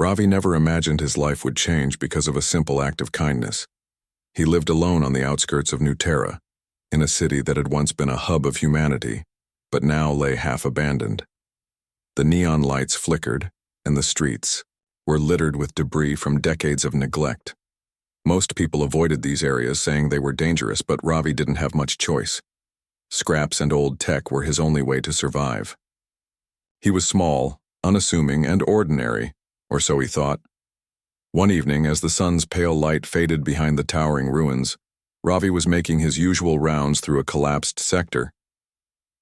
Ravi never imagined his life would change because of a simple act of kindness. He lived alone on the outskirts of New Terra, in a city that had once been a hub of humanity, but now lay half abandoned. The neon lights flickered, and the streets were littered with debris from decades of neglect. Most people avoided these areas, saying they were dangerous, but Ravi didn't have much choice. Scraps and old tech were his only way to survive. He was small, unassuming, and ordinary, or so he thought. One evening, as the sun's pale light faded behind the towering ruins, Ravi was making his usual rounds through a collapsed sector.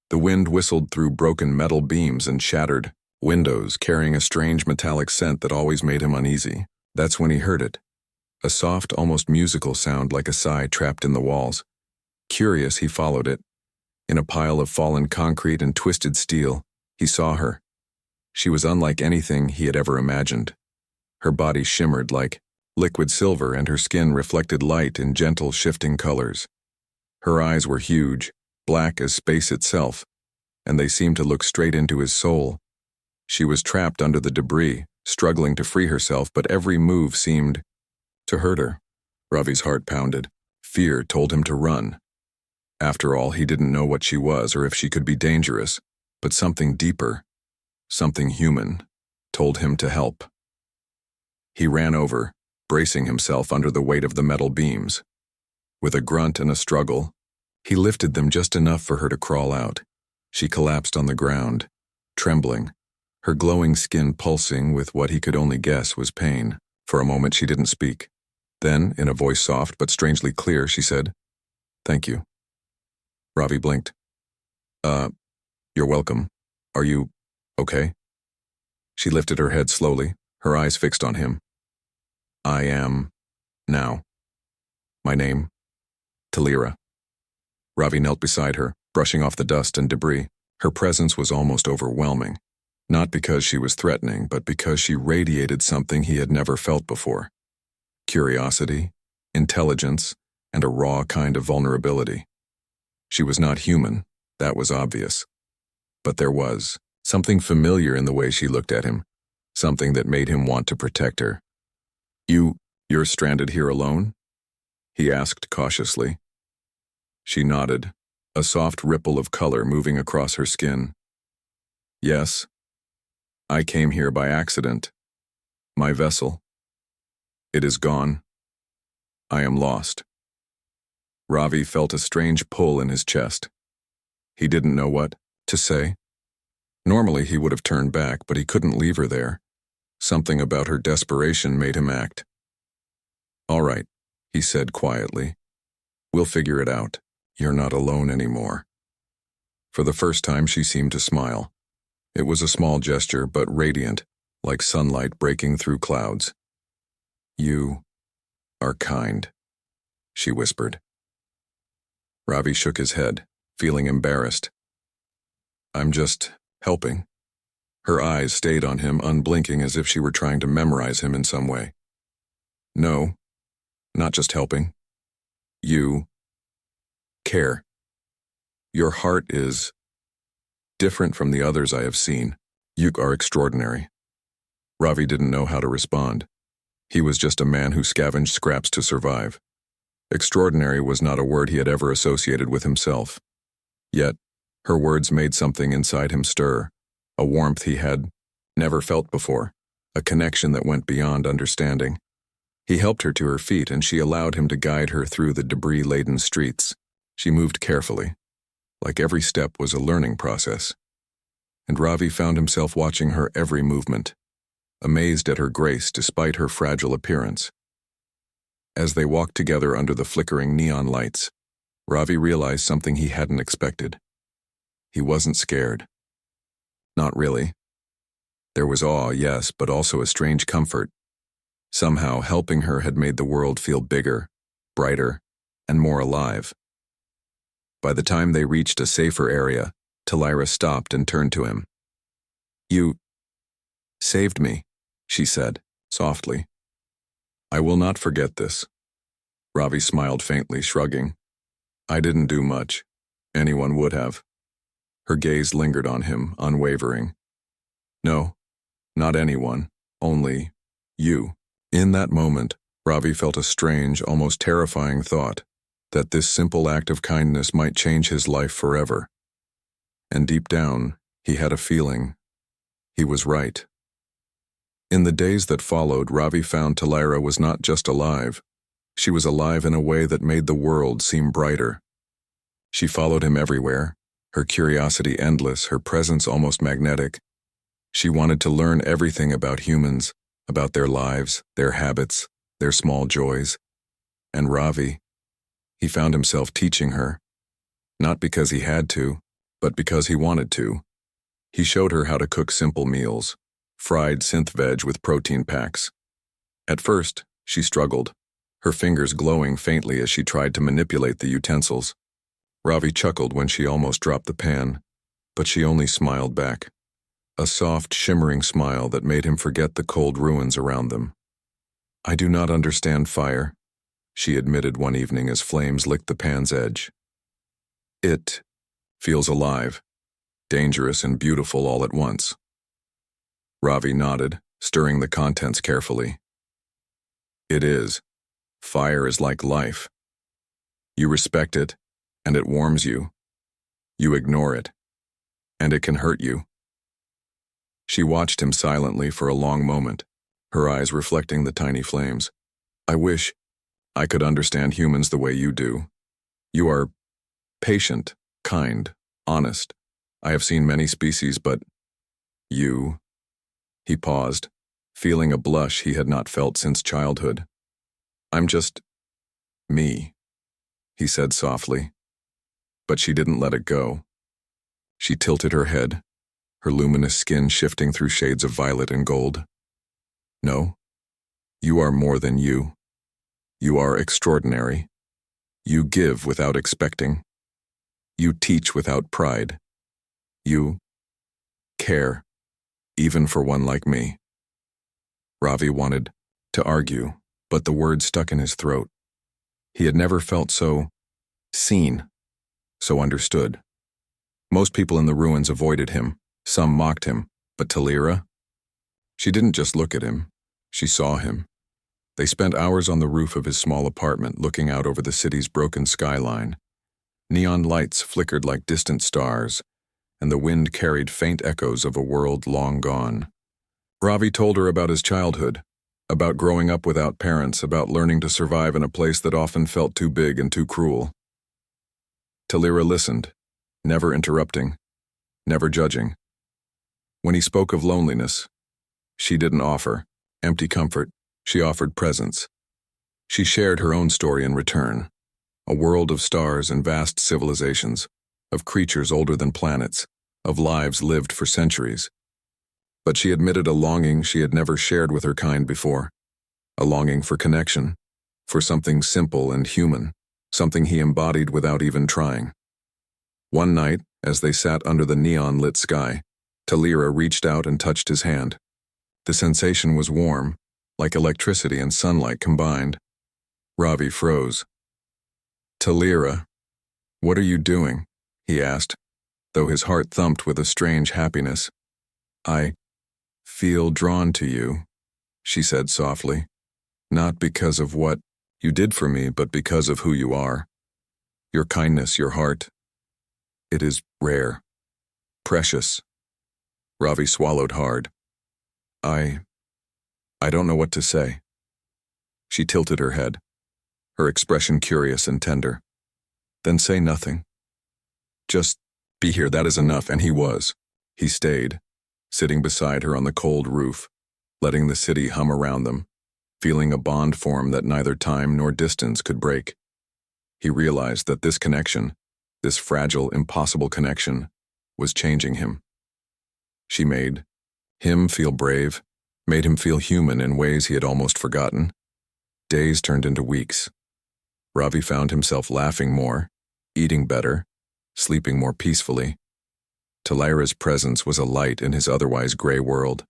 The wind whistled through broken metal beams and shattered windows, carrying a strange metallic scent that always made him uneasy. That's when he heard it. A soft, almost musical sound like a sigh trapped in the walls. Curious, he followed it. In a pile of fallen concrete and twisted steel, he saw her. She was unlike anything he had ever imagined. Her body shimmered like liquid silver, and her skin reflected light in gentle, shifting colors. Her eyes were huge, black as space itself, and they seemed to look straight into his soul. She was trapped under the debris, struggling to free herself, but every move seemed to hurt her. Ravi's heart pounded. Fear told him to run. After all, he didn't know what she was or if she could be dangerous, but something deeper, something human, told him to help. He ran over, bracing himself under the weight of the metal beams. With a grunt and a struggle, he lifted them just enough for her to crawl out. She collapsed on the ground, trembling, her glowing skin pulsing with what he could only guess was pain. For a moment she didn't speak. Then, in a voice soft but strangely clear, she said, "Thank you." Ravi blinked. You're welcome. Are you okay?" She lifted her head slowly, her eyes fixed on him. "I am now. My name, Talira." Ravi knelt beside her, brushing off the dust and debris. Her presence was almost overwhelming, not because she was threatening, but because she radiated something he had never felt before. Curiosity, intelligence, and a raw kind of vulnerability. She was not human, that was obvious. But there was something familiar in the way she looked at him, something that made him want to protect her. You're stranded here alone?" he asked cautiously. She nodded, a soft ripple of color moving across her skin. "Yes. I came here by accident. My vessel. It is gone. I am lost." Ravi felt a strange pull in his chest. He didn't know what to say. Normally he would have turned back, but he couldn't leave her there. Something about her desperation made him act. "All right," he said quietly. "We'll figure it out. You're not alone anymore." For the first time she seemed to smile. It was a small gesture, but radiant, like sunlight breaking through clouds. "You are kind," she whispered. Ravi shook his head, feeling embarrassed. "I'm just helping." Her eyes stayed on him, unblinking, as if she were trying to memorize him in some way. "No, not just helping. You care. Your heart is different from the others I have seen. You are extraordinary." Ravi didn't know how to respond. He was just a man who scavenged scraps to survive. Extraordinary was not a word he had ever associated with himself. Yet, her words made something inside him stir, a warmth he had never felt before, a connection that went beyond understanding. He helped her to her feet, and she allowed him to guide her through the debris-laden streets. She moved carefully, like every step was a learning process. And Ravi found himself watching her every movement, amazed at her grace despite her fragile appearance. As they walked together under the flickering neon lights, Ravi realized something he hadn't expected. He wasn't scared. Not really. There was awe, yes, but also a strange comfort. Somehow, helping her had made the world feel bigger, brighter, and more alive. By the time they reached a safer area, Talira stopped and turned to him. "You saved me," she said, softly. "I will not forget this." Ravi smiled faintly, shrugging. "I didn't do much. Anyone would have." Her gaze lingered on him, unwavering. "No, not anyone, only You. In that moment, Ravi felt a strange, almost terrifying thought, that this simple act of kindness might change his life forever. And deep down, he had a feeling. He was right. In the days that followed, Ravi found Talira was not just alive. She was alive in a way that made the world seem brighter. She followed him everywhere, her curiosity endless, her presence almost magnetic. She wanted to learn everything about humans, about their lives, their habits, their small joys. And Ravi, he found himself teaching her, not because he had to, but because he wanted to. He showed her how to cook simple meals, fried synth veg with protein packs. At first, she struggled, her fingers glowing faintly as she tried to manipulate the utensils. Ravi chuckled when she almost dropped the pan, but she only smiled back, a soft, shimmering smile that made him forget the cold ruins around them. "I do not understand fire," she admitted one evening as flames licked the pan's edge. "It feels alive, dangerous and beautiful all at once." Ravi nodded, stirring the contents carefully. "It is. Fire is like life. You respect it, and it warms you. You ignore it, and it can hurt you." She watched him silently for a long moment, her eyes reflecting the tiny flames. "I wish I could understand humans the way you do. You are patient, kind, honest. I have seen many species, but you..." He paused, feeling a blush he had not felt since childhood. "I'm just me," he said softly. But she didn't let it go. She tilted her head, her luminous skin shifting through shades of violet and gold. "No, you are more than you. You are extraordinary. You give without expecting. You teach without pride. You care, even for one like me." Ravi wanted to argue, but the words stuck in his throat. He had never felt so seen, so understood. Most people in the ruins avoided him, some mocked him, but Talira? She didn't just look at him, she saw him. They spent hours on the roof of his small apartment looking out over the city's broken skyline. Neon lights flickered like distant stars, and the wind carried faint echoes of a world long gone. Ravi told her about his childhood, about growing up without parents, about learning to survive in a place that often felt too big and too cruel. Talira listened, never interrupting, never judging. When he spoke of loneliness, she didn't offer empty comfort, she offered presence. She shared her own story in return, a world of stars and vast civilizations, of creatures older than planets, of lives lived for centuries. But she admitted a longing she had never shared with her kind before, a longing for connection, for something simple and human, something he embodied without even trying. One night, as they sat under the neon-lit sky, Talira reached out and touched his hand. The sensation was warm, like electricity and sunlight combined. Ravi froze. "Talira, what are you doing?" he asked, though his heart thumped with a strange happiness. "I feel drawn to you," she said softly. "Not because of what you did for me, but because of who you are. Your kindness, your heart. It is rare, precious." Ravi swallowed hard. I don't know what to say." She tilted her head, her expression curious and tender. "Then say nothing. Just be here, that is enough," and he was. He stayed, sitting beside her on the cold roof, letting the city hum around them, feeling a bond form that neither time nor distance could break. He realized that this connection, this fragile, impossible connection, was changing him. She made him feel brave, made him feel human in ways he had almost forgotten. Days turned into weeks. Ravi found himself laughing more, eating better, sleeping more peacefully. Talira's presence was a light in his otherwise gray world.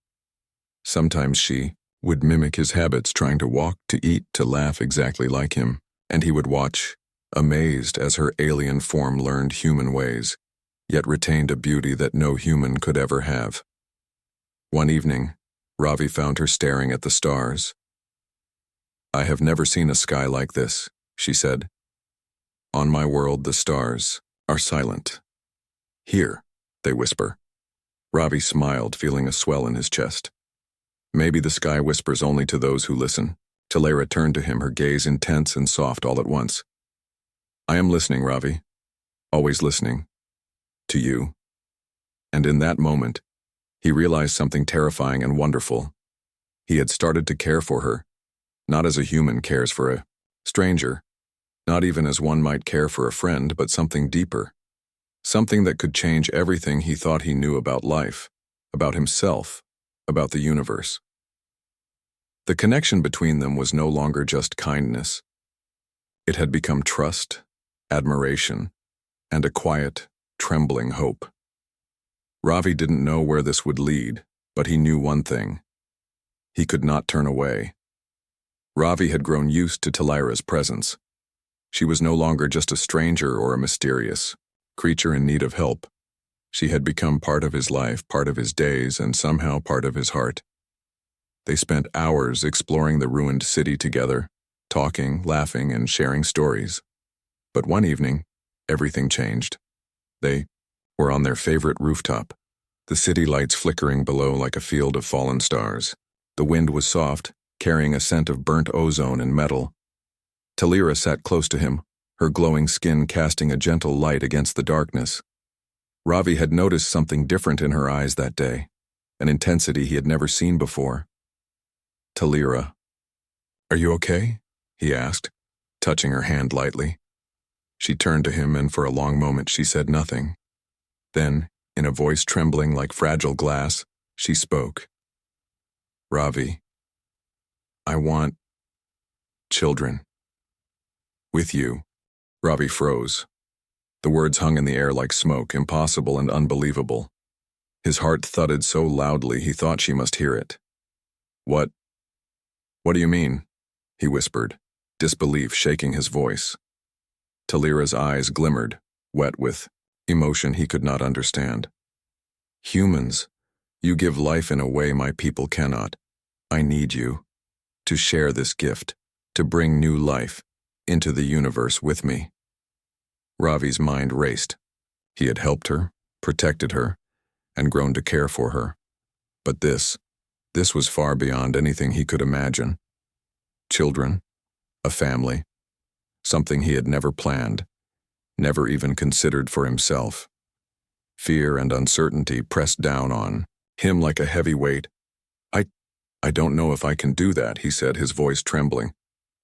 Sometimes she would mimic his habits, trying to walk, to eat, to laugh exactly like him, and he would watch, amazed as her alien form learned human ways, yet retained a beauty that no human could ever have. One evening, Ravi found her staring at the stars. "I have never seen a sky like this," she said. "On my world, the stars are silent." "Here," they whisper. Ravi smiled, feeling a swell in his chest. "Maybe the sky whispers only to those who listen." Talera turned to him, her gaze intense and soft all at once. "I am listening, Ravi. Always listening. To you." And in that moment, he realized something terrifying and wonderful. He had started to care for her, not as a human cares for a stranger, not even as one might care for a friend, but something deeper. Something that could change everything he thought he knew about life, about himself, about the universe. The connection between them was no longer just kindness. It had become trust, admiration, and a quiet, trembling hope. Ravi didn't know where this would lead, but he knew one thing. He could not turn away. Ravi had grown used to Talera's presence. She was no longer just a stranger or a mysterious creature in need of help. She had become part of his life, part of his days, and somehow part of his heart. They spent hours exploring the ruined city together, talking, laughing, and sharing stories. But one evening, everything changed. They were on their favorite rooftop, the city lights flickering below like a field of fallen stars. The wind was soft, carrying a scent of burnt ozone and metal. Talera sat close to him, her glowing skin casting a gentle light against the darkness. Ravi had noticed something different in her eyes that day, an intensity he had never seen before. "Talera, are you okay?" he asked, touching her hand lightly. She turned to him, and for a long moment she said nothing. Then, in a voice trembling like fragile glass, she spoke. "Ravi, I want children. With you." Ravi froze. The words hung in the air like smoke, impossible and unbelievable. His heart thudded so loudly he thought she must hear it. What do you mean?" he whispered, disbelief shaking his voice. Talera's eyes glimmered, wet with emotion he could not understand. "Humans, you give life in a way my people cannot. I need you to share this gift, to bring new life into the universe with me." Ravi's mind raced. He had helped her, protected her, and grown to care for her. But this was far beyond anything he could imagine. Children, a family, something he had never planned, never even considered for himself. Fear and uncertainty pressed down on him like a heavy weight. I don't know if I can do that," he said, his voice trembling.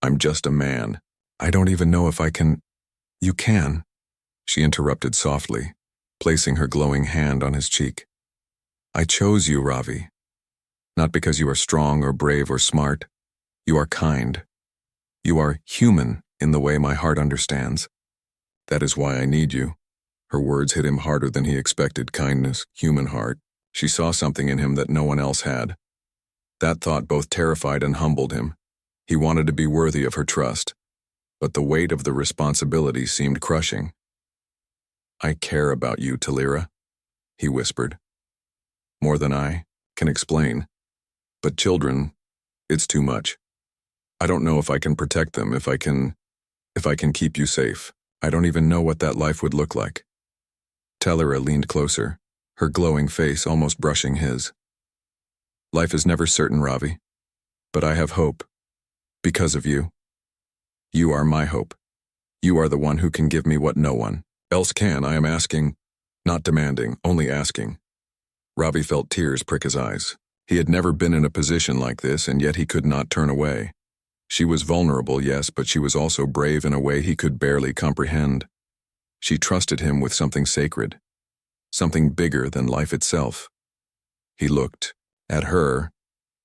"I'm just a man. I don't even know if I can." "You can," she interrupted softly, placing her glowing hand on his cheek. "I chose you, Ravi. Not because you are strong or brave or smart. You are kind. You are human in the way my heart understands. That is why I need you." Her words hit him harder than he expected. Kindness, human heart. She saw something in him that no one else had. That thought both terrified and humbled him. He wanted to be worthy of her trust, but the weight of the responsibility seemed crushing. "I care about you, Talera," he whispered. "More than I can explain. But children, it's too much. I don't know if I can protect them, if I can keep you safe. I don't even know what that life would look like." Talera leaned closer, her glowing face almost brushing his. "Life is never certain, Ravi, but I have hope. Because of you. You are my hope. You are the one who can give me what no one else can. I am asking, not demanding, only asking." Ravi felt tears prick his eyes. He had never been in a position like this, and yet he could not turn away. She was vulnerable, yes, but she was also brave in a way he could barely comprehend. She trusted him with something sacred, something bigger than life itself. He looked at her,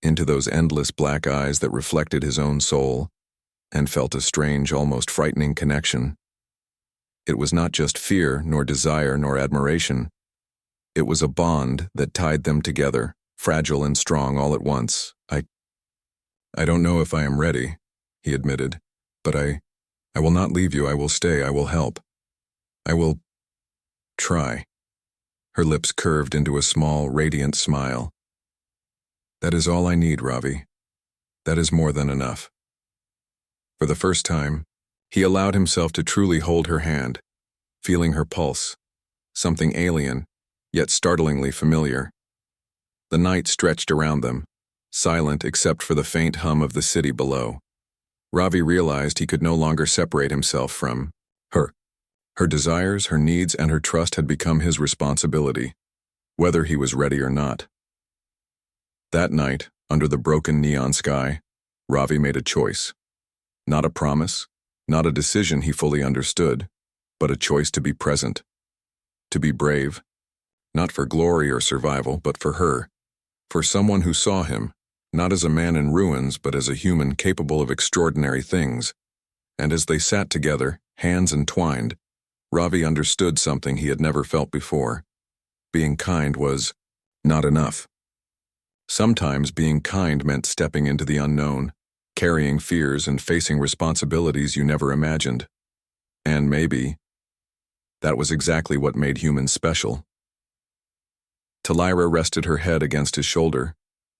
into those endless black eyes that reflected his own soul, and felt a strange, almost frightening connection. It was not just fear, nor desire, nor admiration. It was a bond that tied them together, fragile and strong all at once. I don't know if I am ready," he admitted, "but I will not leave you. I will stay. I will help. I will try." Her lips curved into a small, radiant smile. "That is all I need, Ravi. That is more than enough." For the first time, he allowed himself to truly hold her hand, feeling her pulse, something alien, yet startlingly familiar. The night stretched around them, silent except for the faint hum of the city below. Ravi realized he could no longer separate himself from her. Her desires, her needs, and her trust had become his responsibility, whether he was ready or not. That night, under the broken neon sky, Ravi made a choice. Not a promise, not a decision he fully understood, but a choice to be present, to be brave, not for glory or survival, but for her, for someone who saw him, not as a man in ruins, but as a human capable of extraordinary things. And as they sat together, hands entwined, Ravi understood something he had never felt before. Being kind was not enough. Sometimes being kind meant stepping into the unknown, carrying fears and facing responsibilities you never imagined. And maybe that was exactly what made humans special. Talira rested her head against his shoulder,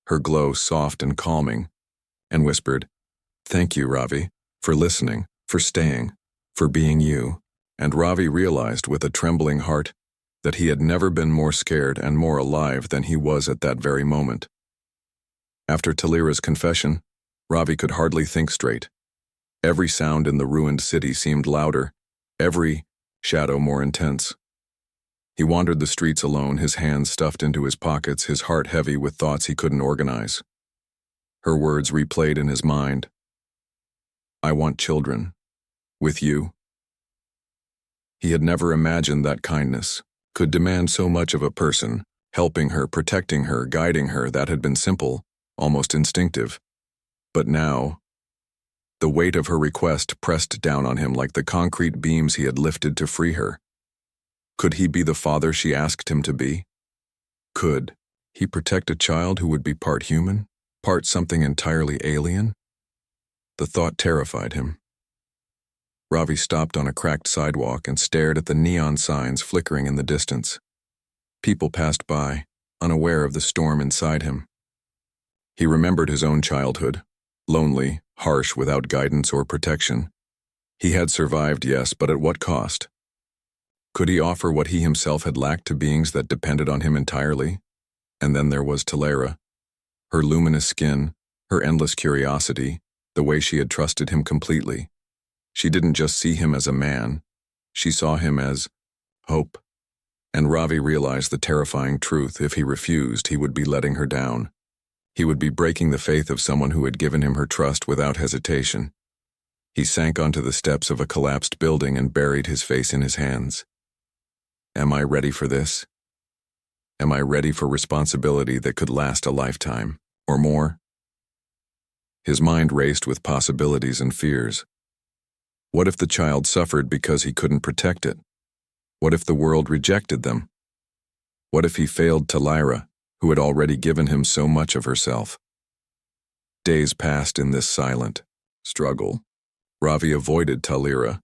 her glow soft and calming, and whispered, "Thank you, Ravi, for listening, for staying, for being you." And Ravi realized with a trembling heart that he had never been more scared and more alive than he was at that very moment. After Talira's confession, Ravi could hardly think straight. Every sound in the ruined city seemed louder, every shadow more intense. He wandered the streets alone, his hands stuffed into his pockets, his heart heavy with thoughts he couldn't organize. Her words replayed in his mind. "I want children. With you." He had never imagined that kindness could demand so much of a person, helping her, protecting her, guiding her. That had been simple, almost instinctive. But now, the weight of her request pressed down on him like the concrete beams he had lifted to free her. Could he be the father she asked him to be? Could he protect a child who would be part human, part something entirely alien? The thought terrified him. Ravi stopped on a cracked sidewalk and stared at the neon signs flickering in the distance. People passed by, unaware of the storm inside him. He remembered his own childhood, lonely, harsh, without guidance or protection. He had survived, yes, but at what cost? Could he offer what he himself had lacked to beings that depended on him entirely? And then there was Talira, her luminous skin, her endless curiosity, the way she had trusted him completely. She didn't just see him as a man, she saw him as hope. And Ravi realized the terrifying truth: if he refused, he would be letting her down. He would be breaking the faith of someone who had given him her trust without hesitation. He sank onto the steps of a collapsed building and buried his face in his hands. Am I ready for this? Am I ready for responsibility that could last a lifetime, or more? His mind raced with possibilities and fears. What if the child suffered because he couldn't protect it? What if the world rejected them? What if he failed Talira, who had already given him so much of herself? Days passed in this silent struggle. Ravi avoided Talira,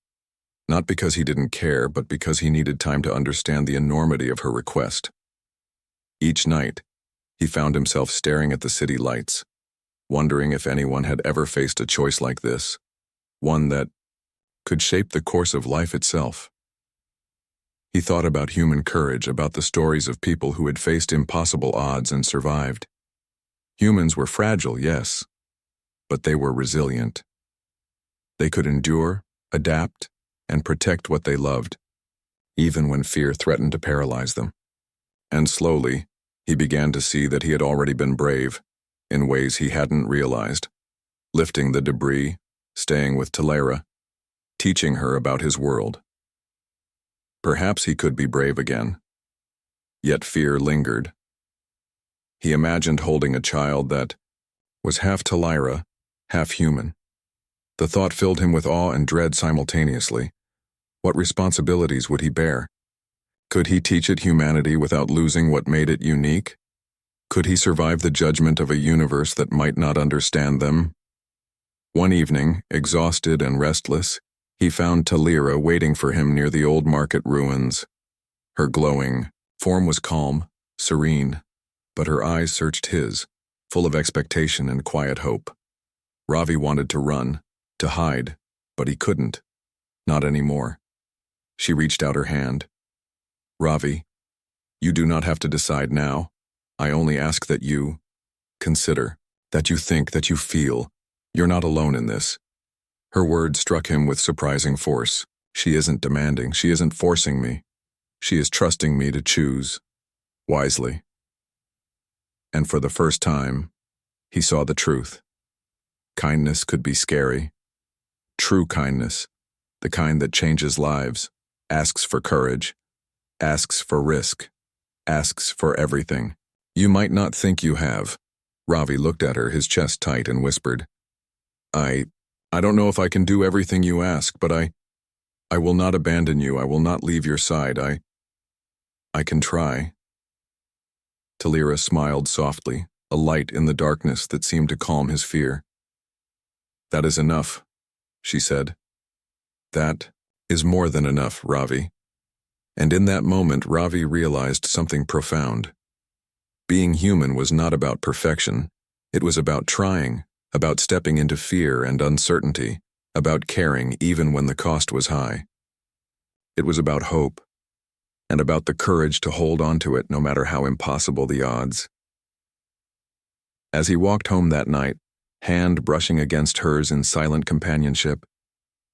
not because he didn't care, but because he needed time to understand the enormity of her request. Each night, he found himself staring at the city lights, wondering if anyone had ever faced a choice like this, one that could shape the course of life itself. He thought about human courage, about the stories of people who had faced impossible odds and survived. Humans were fragile, yes, but they were resilient. They could endure, adapt, and protect what they loved, even when fear threatened to paralyze them. And slowly, he began to see that he had already been brave, in ways he hadn't realized, lifting the debris, staying with Talira, teaching her about his world. Perhaps he could be brave again. Yet fear lingered. He imagined holding a child that was half Talira, half human. The thought filled him with awe and dread simultaneously. What responsibilities would he bear? Could he teach it humanity without losing what made it unique? Could he survive the judgment of a universe that might not understand them? One evening, exhausted and restless, he found Talira waiting for him near the old market ruins. Her glowing form was calm, serene, but her eyes searched his, full of expectation and quiet hope. Ravi wanted to run, to hide, but he couldn't. Not anymore. She reached out her hand. Ravi, you do not have to decide now. I only ask that you consider, that you think, that you feel. You're not alone in this. Her words struck him with surprising force. She isn't demanding, she isn't forcing me. She is trusting me to choose wisely. And for the first time, he saw the truth. Kindness could be scary. True kindness, the kind that changes lives, asks for courage, asks for risk, asks for everything. You might not think you have. Ravi looked at her, his chest tight, and whispered, I don't know if I can do everything you ask, but I will not abandon you. I will not leave your side. I can try. Talira smiled softly, a light in the darkness that seemed to calm his fear. That is enough, she said. That is more than enough, Ravi. And in that moment, Ravi realized something profound. Being human was not about perfection. It was about trying, about stepping into fear and uncertainty, about caring even when the cost was high. It was about hope, and about the courage to hold on to it no matter how impossible the odds. As he walked home that night, hand brushing against hers in silent companionship,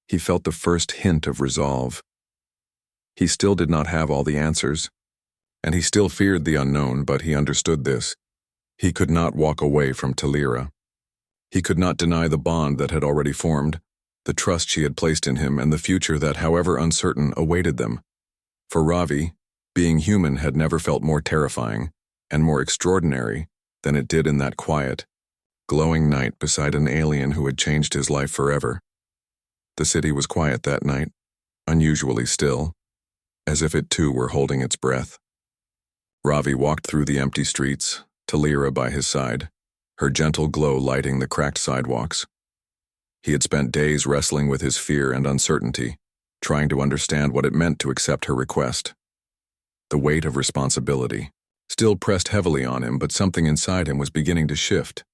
he felt the first hint of resolve. He still did not have all the answers, and he still feared the unknown, but he understood this. He could not walk away from Talira. He could not deny the bond that had already formed, the trust she had placed in him, and the future that, however uncertain, awaited them. For Ravi, being human had never felt more terrifying and more extraordinary than it did in that quiet, glowing night beside an alien who had changed his life forever. The city was quiet that night, unusually still, as if it too were holding its breath. Ravi walked through the empty streets, Talira by his side, her gentle glow lighting the cracked sidewalks. He had spent days wrestling with his fear and uncertainty, trying to understand what it meant to accept her request. The weight of responsibility still pressed heavily on him, but something inside him was beginning to shift.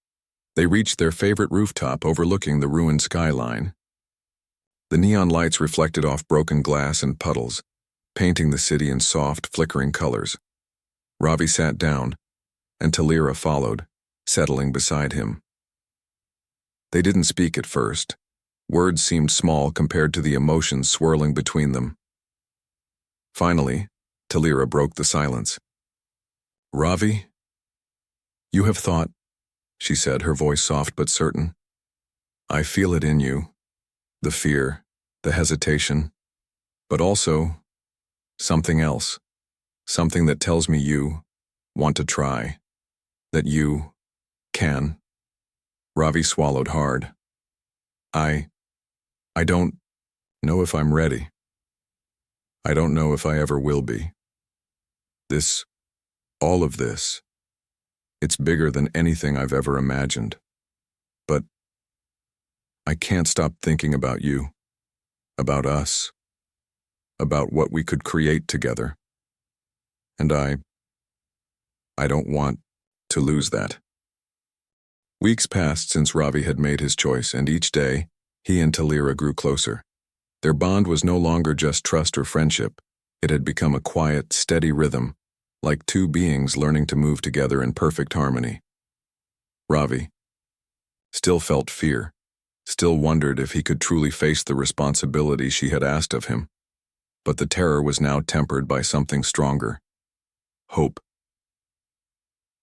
They reached their favorite rooftop overlooking the ruined skyline. The neon lights reflected off broken glass and puddles, painting the city in soft, flickering colors. Ravi sat down, and Talira followed, settling beside him. They didn't speak at first. Words seemed small compared to the emotions swirling between them. Finally, Talira broke the silence. Ravi, you have thought, she said, her voice soft but certain. I feel it in you, the fear, the hesitation, but also something else, something that tells me you want to try, that you can. Ravi swallowed hard. I don't know if I'm ready. I don't know if I ever will be. All of this, it's bigger than anything I've ever imagined. But I can't stop thinking about you, about us, about what we could create together. And I don't want to lose that. Weeks passed since Ravi had made his choice, and each day, he and Talira grew closer. Their bond was no longer just trust or friendship. It had become a quiet, steady rhythm, like two beings learning to move together in perfect harmony. Ravi still felt fear, still wondered if he could truly face the responsibility she had asked of him. But the terror was now tempered by something stronger: hope.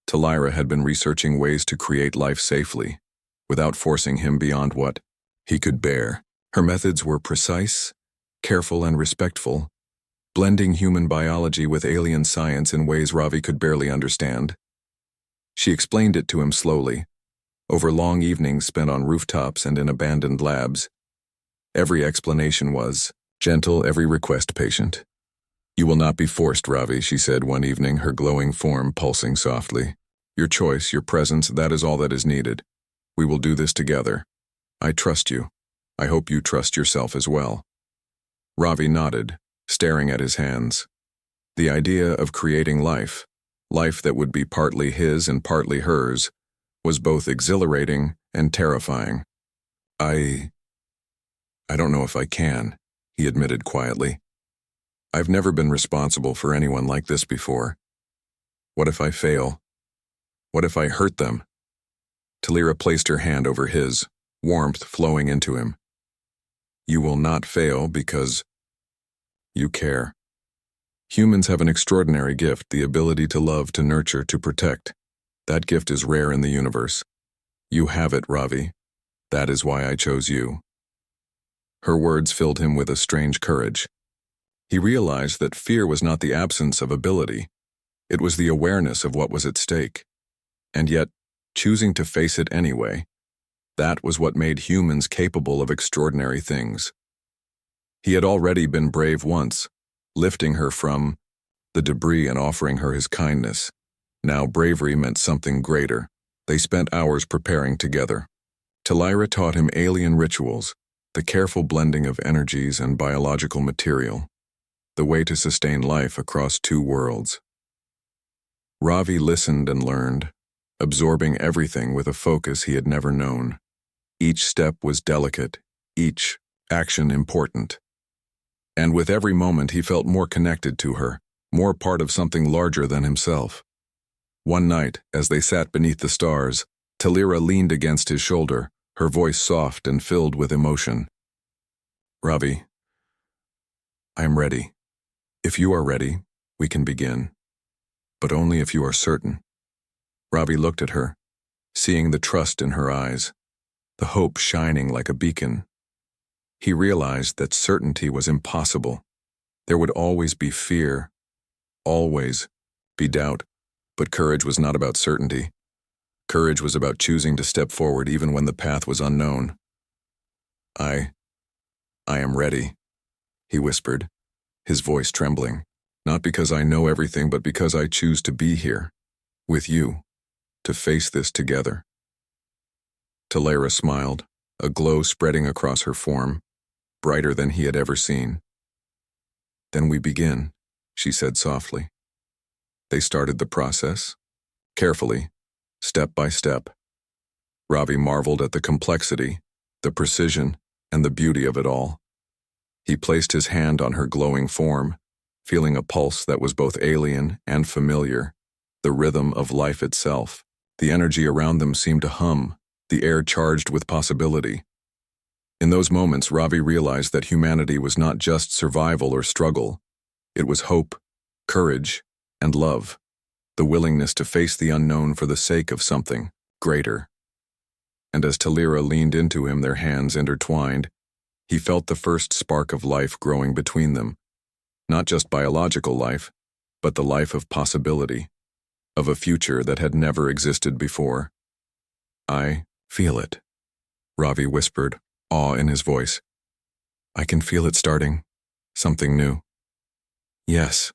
Talira had been researching ways to create life safely, without forcing him beyond what he could bear. Her methods were precise, careful, and respectful, blending human biology with alien science in ways Ravi could barely understand. She explained it to him slowly, over long evenings spent on rooftops and in abandoned labs. Every explanation was gentle, every request patient. You will not be forced, Ravi, she said one evening, her glowing form pulsing softly. Your choice, your presence, that is all that is needed. We will do this together. I trust you. I hope you trust yourself as well. Ravi nodded, staring at his hands. The idea of creating life that would be partly his and partly hers, was both exhilarating and terrifying. I don't know if I can, he admitted quietly. I've never been responsible for anyone like this before. What if I fail? What if I hurt them? Talira placed her hand over his, warmth flowing into him. You will not fail because you care. Humans have an extraordinary gift, the ability to love, to nurture, to protect. That gift is rare in the universe. You have it, Ravi. That is why I chose you. Her words filled him with a strange courage. He realized that fear was not the absence of ability. It was the awareness of what was at stake. And yet, choosing to face it anyway, that was what made humans capable of extraordinary things. He had already been brave once, lifting her from the debris and offering her his kindness. Now bravery meant something greater. They spent hours preparing together. Talira taught him alien rituals, the careful blending of energies and biological material, the way to sustain life across two worlds. Ravi listened and learned, absorbing everything with a focus he had never known. Each step was delicate, each action important. And with every moment he felt more connected to her, more part of something larger than himself. One night, as they sat beneath the stars, Talira leaned against his shoulder, her voice soft and filled with emotion. Ravi, I am ready. If you are ready, we can begin. But only if you are certain. Ravi looked at her, seeing the trust in her eyes, the hope shining like a beacon. He realized that certainty was impossible. There would always be fear, always be doubt, but courage was not about certainty. Courage was about choosing to step forward even when the path was unknown. I am ready, he whispered, his voice trembling, not because I know everything, but because I choose to be here, with you, to face this together. Talira smiled, a glow spreading across her form, brighter than he had ever seen. Then we begin, she said softly. They started the process, carefully, step by step. Ravi marveled at the complexity, the precision, and the beauty of it all. He placed his hand on her glowing form, feeling a pulse that was both alien and familiar, the rhythm of life itself. The energy around them seemed to hum, the air charged with possibility. In those moments, Ravi realized that humanity was not just survival or struggle. It was hope, courage, and love, the willingness to face the unknown for the sake of something greater. And as Talira leaned into him, their hands intertwined, he felt the first spark of life growing between them. Not just biological life, but the life of possibility, of a future that had never existed before. I feel it, Ravi whispered, awe in his voice. I can feel it starting, something new. Yes,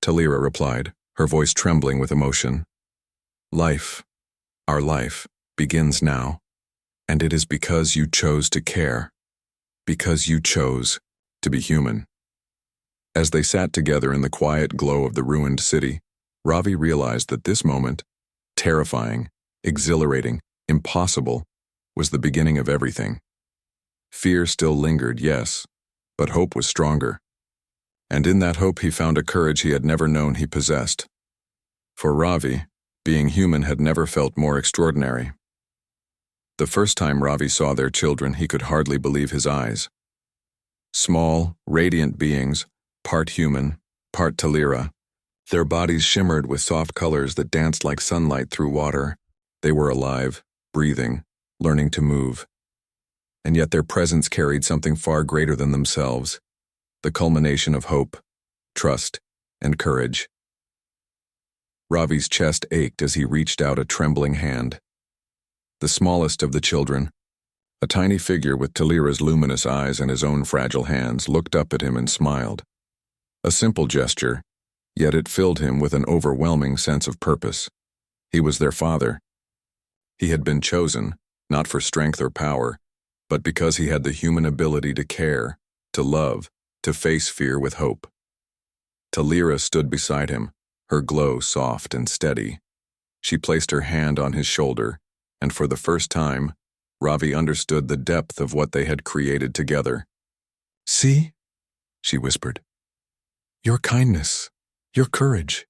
Talira replied, her voice trembling with emotion. Life, our life, begins now, and it is because you chose to care, because you chose to be human. As they sat together in the quiet glow of the ruined city, Ravi realized that this moment, terrifying, exhilarating, impossible, was the beginning of everything. Fear still lingered, yes, but hope was stronger. And in that hope he found a courage he had never known he possessed. For Ravi, being human had never felt more extraordinary. The first time Ravi saw their children, he could hardly believe his eyes. Small, radiant beings, part human, part Talira. Their bodies shimmered with soft colors that danced like sunlight through water. They were alive, breathing, learning to move. And yet their presence carried something far greater than themselves, the culmination of hope, trust, and courage. Ravi's chest ached as he reached out a trembling hand. The smallest of the children, a tiny figure with Talira's luminous eyes and his own fragile hands, looked up at him and smiled. A simple gesture, yet it filled him with an overwhelming sense of purpose. He was their father. He had been chosen, not for strength or power, but because he had the human ability to care, to love, to face fear with hope. Talira stood beside him, her glow soft and steady. She placed her hand on his shoulder, and for the first time, Ravi understood the depth of what they had created together. "See," she whispered, "your kindness, your courage.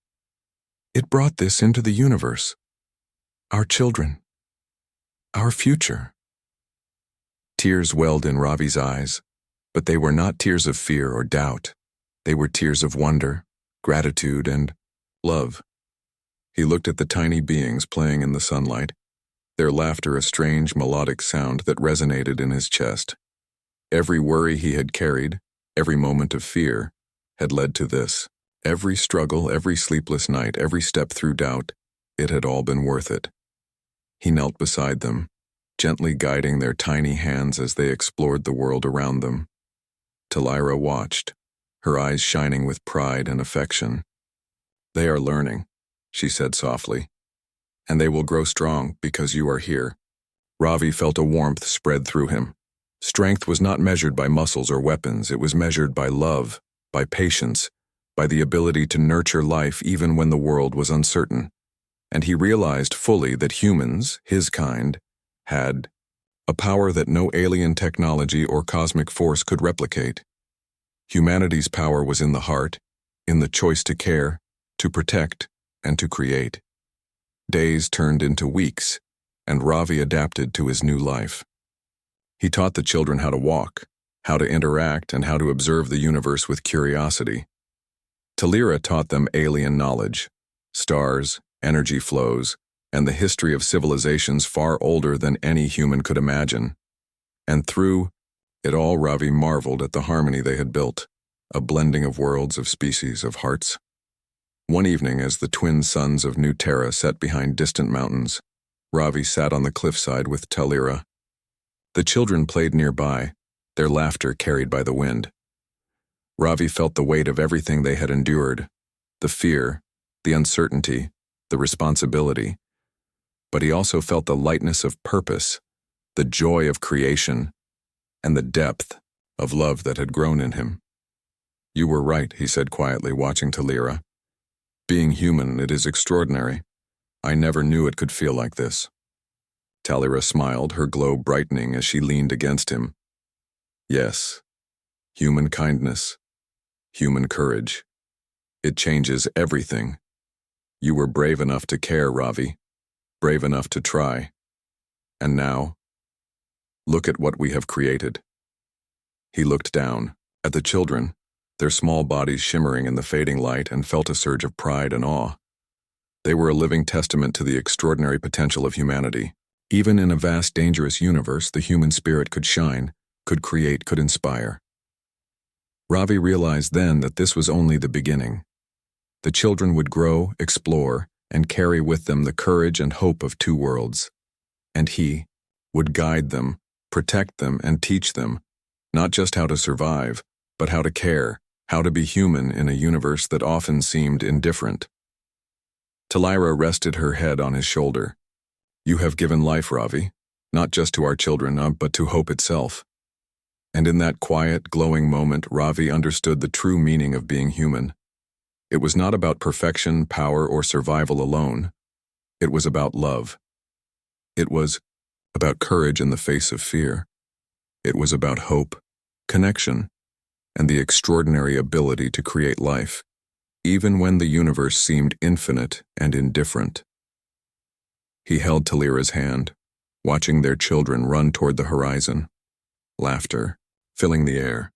It brought this into the universe. Our children. Our future." Tears welled in Ravi's eyes, but they were not tears of fear or doubt. They were tears of wonder, gratitude, and love. He looked at the tiny beings playing in the sunlight, their laughter a strange melodic sound that resonated in his chest. Every worry he had carried, every moment of fear, had led to this. Every struggle, every sleepless night, every step through doubt, it had all been worth it. He knelt beside them, gently guiding their tiny hands as they explored the world around them. Talira watched, her eyes shining with pride and affection. "They are learning," she said softly, "and they will grow strong because you are here." Ravi felt a warmth spread through him. Strength was not measured by muscles or weapons, it was measured by love, by patience, by the ability to nurture life even when the world was uncertain. And he realized fully that humans, his kind, had a power that no alien technology or cosmic force could replicate. Humanity's power was in the heart, in the choice to care, to protect, and to create. Days turned into weeks, and Ravi adapted to his new life. He taught the children how to walk, how to interact, and how to observe the universe with curiosity. Talira taught them alien knowledge, stars, energy flows, and the history of civilizations far older than any human could imagine. And through it all, Ravi marveled at the harmony they had built, a blending of worlds, of species, of hearts. One evening, as the twin suns of New Terra set behind distant mountains, Ravi sat on the cliffside with Talira. The children played nearby, their laughter carried by the wind. Ravi felt the weight of everything they had endured, the fear, the uncertainty, the responsibility. But he also felt the lightness of purpose, the joy of creation, and the depth of love that had grown in him. "You were right," he said quietly, watching Talira. "Being human, it is extraordinary. I never knew it could feel like this." Talira smiled, her glow brightening as she leaned against him. "Yes, human kindness, human courage. It changes everything. You were brave enough to care, Ravi, brave enough to try. And now, look at what we have created." He looked down at the children, their small bodies shimmering in the fading light, and felt a surge of pride and awe. They were a living testament to the extraordinary potential of humanity. Even in a vast, dangerous universe, the human spirit could shine, could create, could inspire. Ravi realized then that this was only the beginning. The children would grow, explore, and carry with them the courage and hope of two worlds. And he would guide them, protect them, and teach them, not just how to survive, but how to care, how to be human in a universe that often seemed indifferent. Talira rested her head on his shoulder. "You have given life, Ravi, not just to our children, but to hope itself." And in that quiet, glowing moment, Ravi understood the true meaning of being human. It was not about perfection, power, or survival alone. It was about love. It was about courage in the face of fear. It was about hope, connection, and the extraordinary ability to create life, even when the universe seemed infinite and indifferent. He held Talira's hand, watching their children run toward the horizon, laughter filling the air.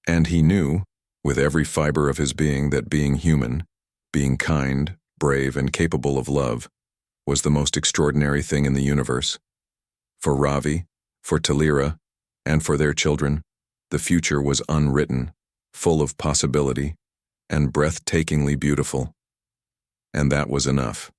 And he knew, with every fiber of his being, that being human, being kind, brave, and capable of love, was the most extraordinary thing in the universe. For Ravi, for Talira, and for their children, the future was unwritten, full of possibility, and breathtakingly beautiful. And that was enough.